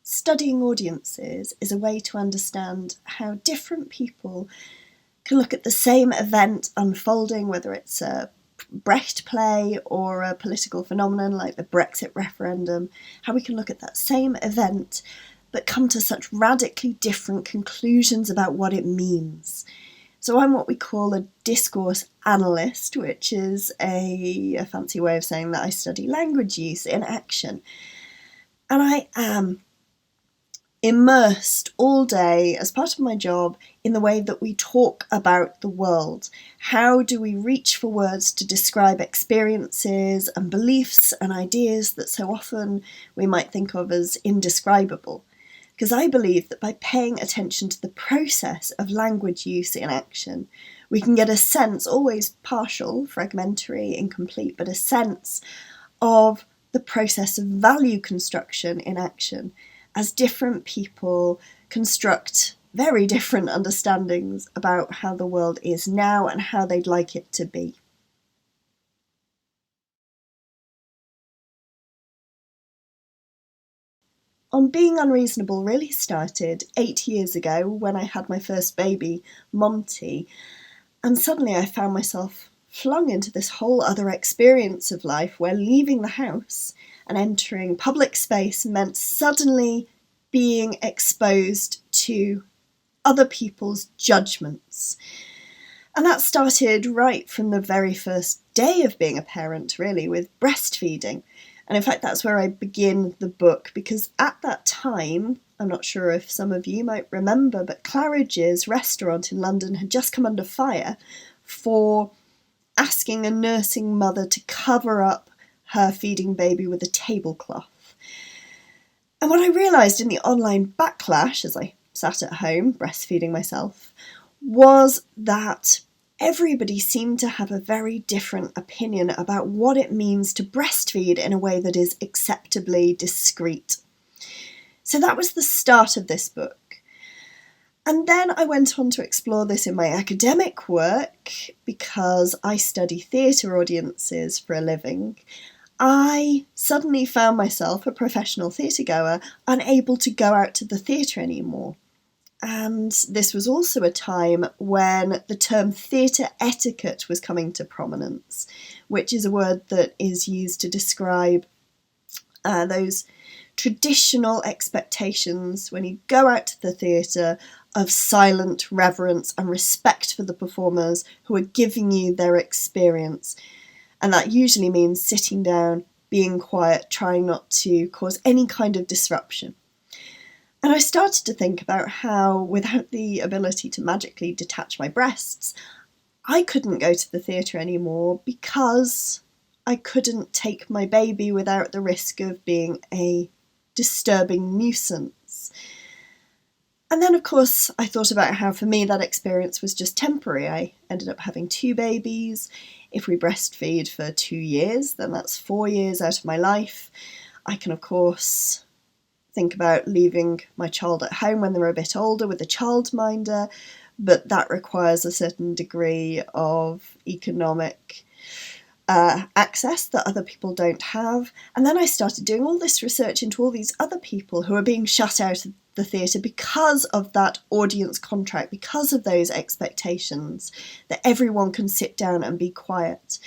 Studying audiences is a way to understand how different people can look at the same event unfolding, whether it's a Brecht play or a political phenomenon like the Brexit referendum, how we can look at that same event but come to such radically different conclusions about what it means. So I'm what we call a discourse analyst, which is a fancy way of saying that I study language use in action. And I am immersed all day as part of my job in the way that we talk about the world. How do we reach for words to describe experiences and beliefs and ideas that so often we might think of as indescribable? Because I believe that by paying attention to the process of language use in action, we can get a sense, always partial, fragmentary, incomplete, but a sense of the process of value construction in action, as different people construct very different understandings about how the world is now and how they'd like it to be. On Being Unreasonable really started 8 years ago when I had my first baby, Monty, and suddenly I found myself flung into this whole other experience of life where leaving the house and entering public space meant suddenly being exposed to other people's judgments. And that started right from the very first day of being a parent, really, with breastfeeding. And in fact, that's where I begin the book, because at that time, I'm not sure if some of you might remember, but Claridge's restaurant in London had just come under fire for asking a nursing mother to cover up her feeding baby with a tablecloth. And what I realised in the online backlash, as I sat at home breastfeeding myself, was that everybody seemed to have a very different opinion about what it means to breastfeed in a way that is acceptably discreet. So that was the start of this book. And then I went on to explore this in my academic work because I study theatre audiences for a living. I suddenly found myself, a professional theatre goer, unable to go out to the theatre anymore. And this was also a time when the term theatre etiquette was coming to prominence, which is a word that is used to describe those traditional expectations when you go out to the theatre of silent reverence and respect for the performers who are giving you their experience. And that usually means sitting down, being quiet, trying not to cause any kind of disruption. And I started to think about how, without the ability to magically detach my breasts, I couldn't go to the theatre anymore because I couldn't take my baby without the risk of being a disturbing nuisance. And then, of course, I thought about how for me that experience was just temporary. I ended up having 2 babies. If we breastfeed for 2 years, then that's 4 years out of my life. I can, of course, think about leaving my child at home when they're a bit older with a childminder, but that requires a certain degree of economic access that other people don't have. And then I started doing all this research into all these other people who are being shut out of the theatre because of that audience contract, because of those expectations that everyone can sit down and be quiet.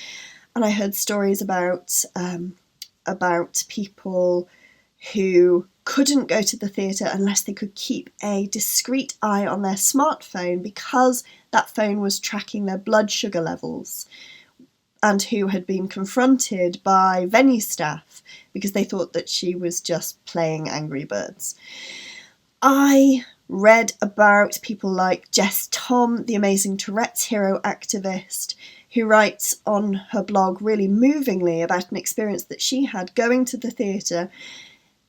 And I heard stories about people who couldn't go to the theatre unless they could keep a discreet eye on their smartphone because that phone was tracking their blood sugar levels, and who had been confronted by venue staff because they thought that she was just playing Angry Birds. I read about people like Jess Tom, the amazing Tourette's hero activist, who writes on her blog really movingly about an experience that she had going to the theatre,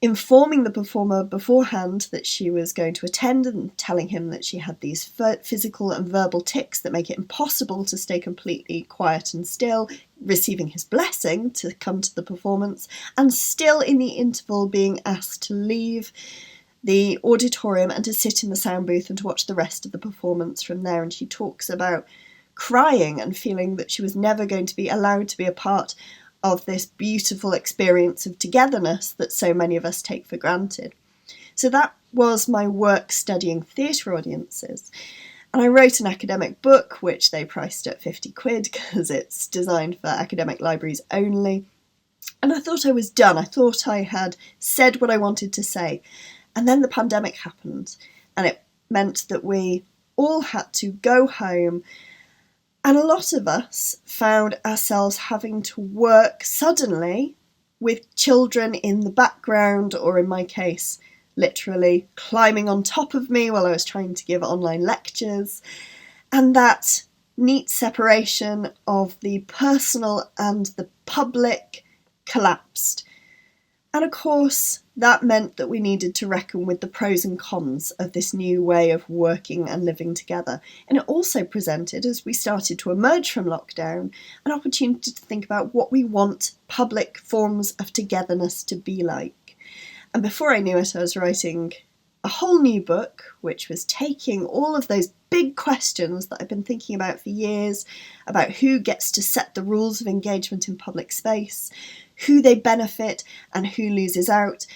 informing the performer beforehand that she was going to attend and telling him that she had these physical and verbal tics that make it impossible to stay completely quiet and still, receiving his blessing to come to the performance, and still in the interval being asked to leave the auditorium and to sit in the sound booth and to watch the rest of the performance from there. And she talks about crying and feeling that she was never going to be allowed to be a part of this beautiful experience of togetherness that so many of us take for granted. So that was my work studying theatre audiences. And I wrote an academic book, which they priced at 50 quid because it's designed for academic libraries only. And I thought I was done. I thought I had said what I wanted to say. And then the pandemic happened, and it meant that we all had to go home. And a lot of us found ourselves having to work suddenly with children in the background, or in my case, literally climbing on top of me while I was trying to give online lectures. And that neat separation of the personal and the public collapsed. And of course, that meant that we needed to reckon with the pros and cons of this new way of working and living together. And it also presented, as we started to emerge from lockdown, an opportunity to think about what we want public forms of togetherness to be like. And before I knew it, I was writing a whole new book, which was taking all of those big questions that I've been thinking about for years, about who gets to set the rules of engagement in public space, who they benefit and who loses out.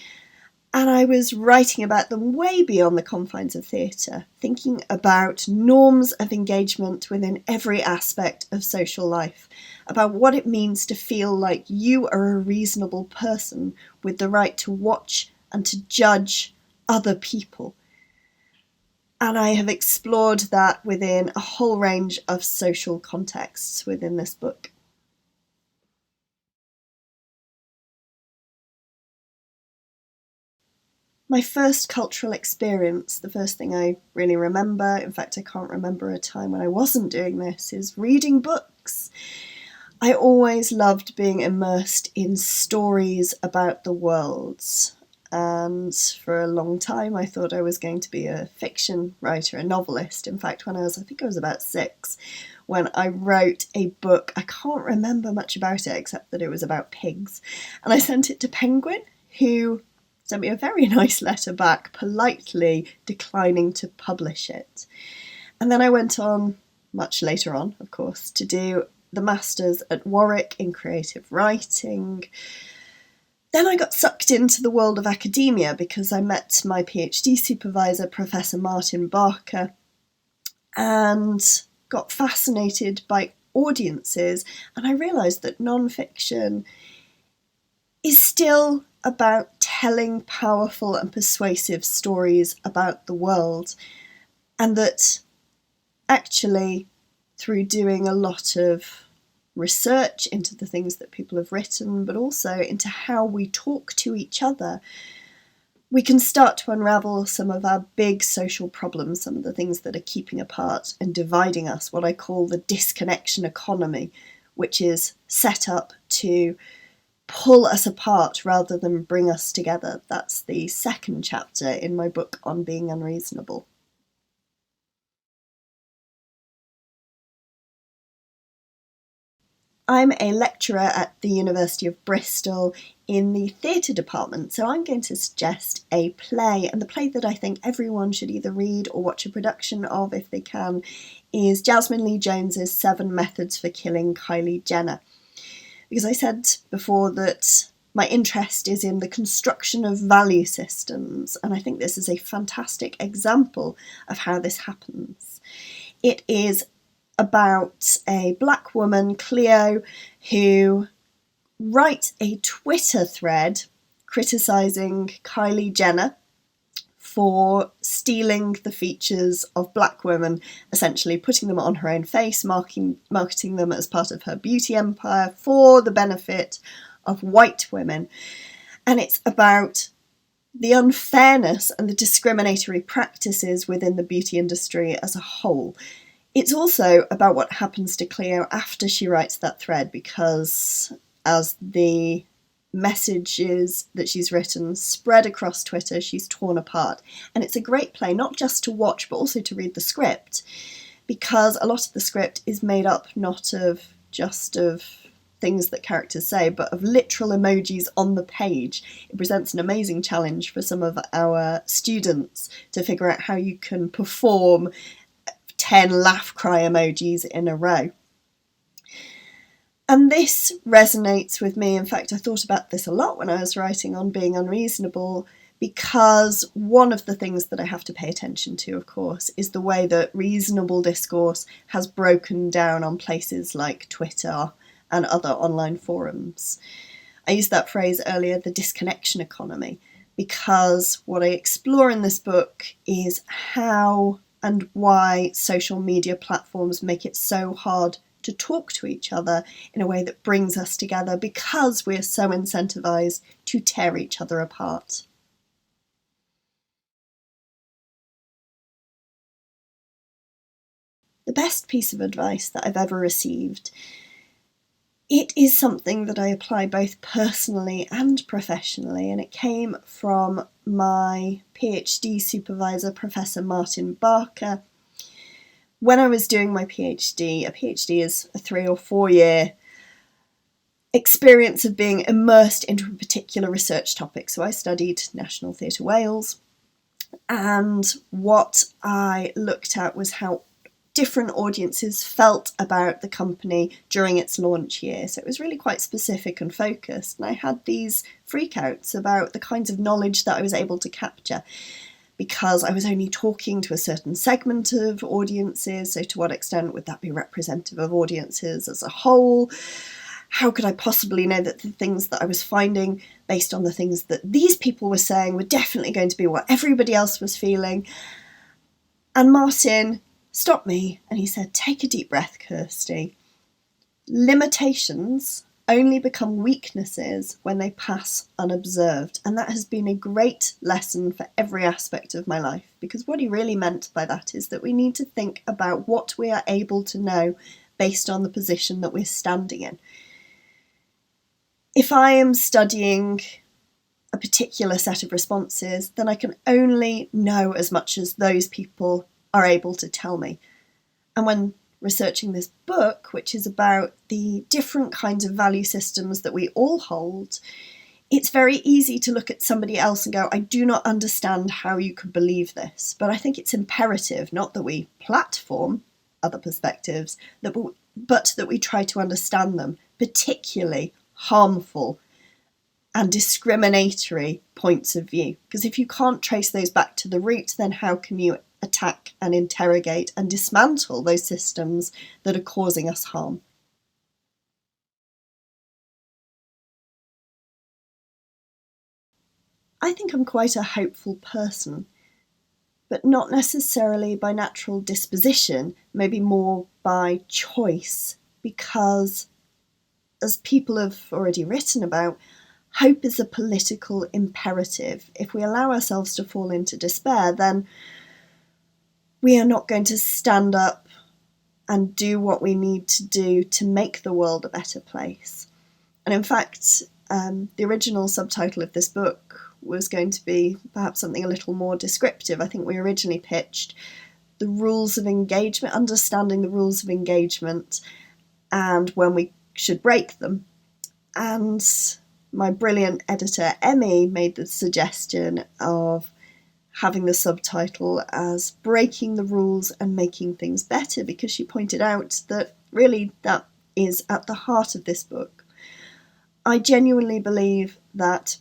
And I was writing about them way beyond the confines of theatre, thinking about norms of engagement within every aspect of social life, about what it means to feel like you are a reasonable person with the right to watch and to judge other people. And I have explored that within a whole range of social contexts within this book. My first cultural experience, the first thing I really remember, in fact I can't remember a time when I wasn't doing this, is reading books. I always loved being immersed in stories about the world, and for a long time I thought I was going to be a fiction writer, a novelist. In fact, I think I was about 6, when I wrote a book. I can't remember much about it except that it was about pigs, and I sent it to Penguin, who sent me a very nice letter back, politely declining to publish it. And then I went on, much later on, of course, to do the Masters at Warwick in creative writing. Then I got sucked into the world of academia because I met my PhD supervisor, Professor Martin Barker, and got fascinated by audiences. And I realised that non-fiction is still about telling powerful and persuasive stories about the world, and that actually, through doing a lot of research into the things that people have written, but also into how we talk to each other, we can start to unravel some of our big social problems, some of the things that are keeping apart and dividing us, what I call the disconnection economy, which is set up to pull us apart rather than bring us together. That's the second chapter in my book On Being Unreasonable. I'm a lecturer at the University of Bristol in the theatre department, so I'm going to suggest a play, and the play that I think everyone should either read or watch a production of if they can is Jasmine Lee Jones's 7 Methods for Killing Kylie Jenner. Because I said before that my interest is in the construction of value systems, and I think this is a fantastic example of how this happens. It is about a black woman, Cleo, who writes a Twitter thread criticising Kylie Jenner for stealing the features of black women, essentially putting them on her own face, marketing them as part of her beauty empire for the benefit of white women. And it's about the unfairness and the discriminatory practices within the beauty industry as a whole. It's also about what happens to Cleo after she writes that thread, because as the messages that she's written spread across Twitter, she's torn apart. And it's a great play, not just to watch, but also to read the script, because a lot of the script is made up not of just of things that characters say, but of literal emojis on the page. It presents an amazing challenge for some of our students to figure out how you can perform 10 laugh cry emojis in a row. And this resonates with me. In fact, I thought about this a lot when I was writing On Being Unreasonable, because one of the things that I have to pay attention to, of course, is the way that reasonable discourse has broken down on places like Twitter and other online forums. I used that phrase earlier, the disconnection economy, because what I explore in this book is how and why social media platforms make it so hard to talk to each other in a way that brings us together, because we're so incentivized to tear each other apart. The best piece of advice that I've ever received, it is something that I apply both personally and professionally, and it came from my PhD supervisor, Professor Martin Barker. When I was doing my PhD, a PhD is a 3 or 4 year experience of being immersed into a particular research topic. So I studied National Theatre Wales, and what I looked at was how different audiences felt about the company during its launch year. So it was really quite specific and focused, and I had these freakouts about the kinds of knowledge that I was able to capture, because I was only talking to a certain segment of audiences. So to what extent would that be representative of audiences as a whole? How could I possibly know that the things that I was finding based on the things that these people were saying were definitely going to be what everybody else was feeling? And Martin stopped me and he said, "Take a deep breath, Kirsty. Limitations only become weaknesses when they pass unobserved." And that has been a great lesson for every aspect of my life, because what he really meant by that is that we need to think about what we are able to know based on the position that we're standing in. If I am studying a particular set of responses, then I can only know as much as those people are able to tell me. And when researching this book, which is about the different kinds of value systems that we all hold, it's very easy to look at somebody else and go, "I do not understand how you could believe this." But I think it's imperative, not that we platform other perspectives, but that we try to understand them, particularly harmful and discriminatory points of view. Because if you can't trace those back to the root, then how can you attack and interrogate and dismantle those systems that are causing us harm? I think I'm quite a hopeful person, but not necessarily by natural disposition, maybe more by choice, because as people have already written about, hope is a political imperative. If we allow ourselves to fall into despair, then we are not going to stand up and do what we need to do to make the world a better place. And in fact, the original subtitle of this book was going to be perhaps something a little more descriptive. I think we originally pitched the rules of engagement, understanding the rules of engagement and when we should break them. And my brilliant editor, Emmy, made the suggestion of having the subtitle as Breaking the Rules and Making Things Better, because she pointed out that really that is at the heart of this book. I genuinely believe that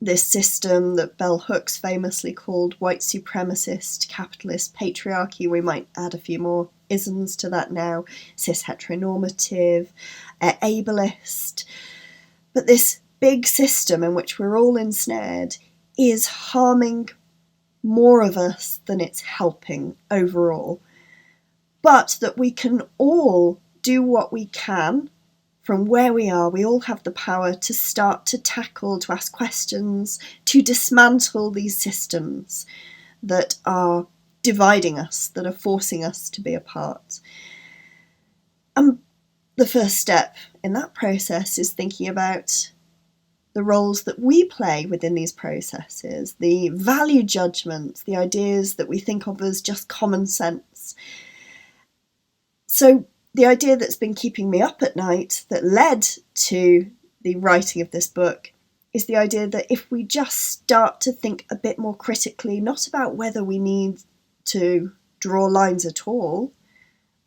this system that bell hooks famously called white supremacist, capitalist patriarchy, we might add a few more isms to that now, cis heteronormative, ableist, but this big system in which we're all ensnared is harming more of us than it's helping overall. But that we can all do what we can from where we are. We all have the power to start to tackle, to ask questions, to dismantle these systems that are dividing us, that are forcing us to be apart. And the first step in that process is thinking about the roles that we play within these processes, the value judgments, the ideas that we think of as just common sense. So the idea that's been keeping me up at night, that led to the writing of this book, is the idea that if we just start to think a bit more critically, not about whether we need to draw lines at all,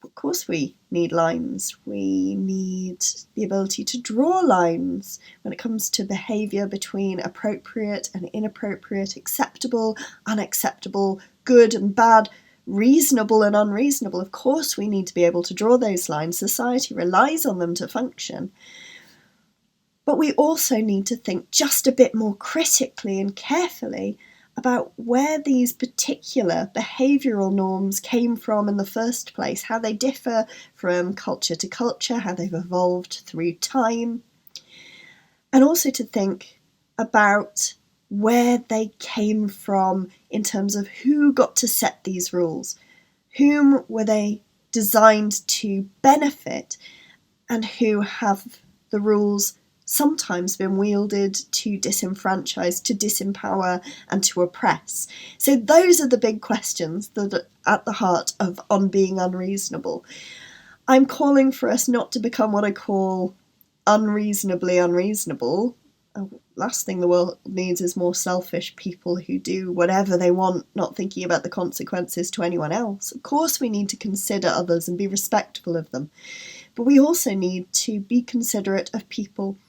of course we need lines. We need the ability to draw lines when it comes to behaviour between appropriate and inappropriate, acceptable, unacceptable, good and bad, reasonable and unreasonable. Of course we need to be able to draw those lines. Society relies on them to function. But we also need to think just a bit more critically and carefully about where these particular behavioural norms came from in the first place, how they differ from culture to culture, how they've evolved through time, and also to think about where they came from in terms of who got to set these rules, whom were they designed to benefit, and who have the rules sometimes been wielded to disenfranchise, to disempower, and to oppress. So those are the big questions that are at the heart of On Being Unreasonable. I'm calling for us not to become what I call unreasonably unreasonable. Last thing the world needs is more selfish people who do whatever they want, not thinking about the consequences to anyone else. Of course we need to consider others and be respectful of them, but we also need to be considerate of people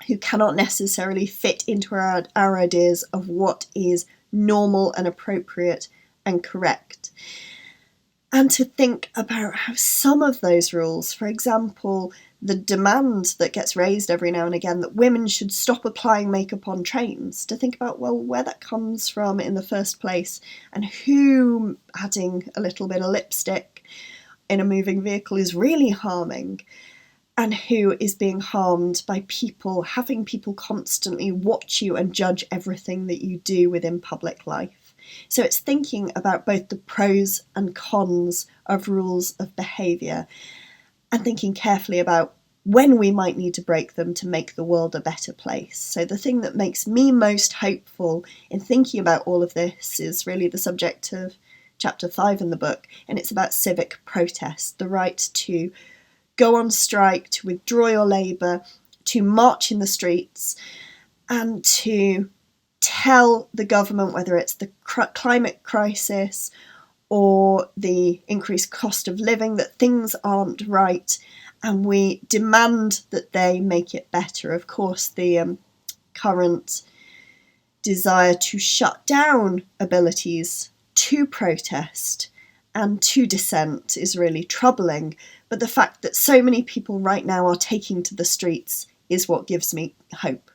who cannot necessarily fit into our ideas of what is normal and appropriate and correct. And to think about how some of those rules, for example, the demand that gets raised every now and again that women should stop applying makeup on trains, to think about, well, where that comes from in the first place and who adding a little bit of lipstick in a moving vehicle is really harming, and who is being harmed by having people constantly watch you and judge everything that you do within public life. So it's thinking about both the pros and cons of rules of behaviour and thinking carefully about when we might need to break them to make the world a better place. So the thing that makes me most hopeful in thinking about all of this is really the subject of chapter 5 in the book, and it's about civic protest, the right to go on strike, to withdraw your labour, to march in the streets, and to tell the government, whether it's the climate crisis or the increased cost of living, that things aren't right, and we demand that they make it better. Of course, the current desire to shut down abilities to protest and to dissent is really troubling, but the fact that so many people right now are taking to the streets is what gives me hope.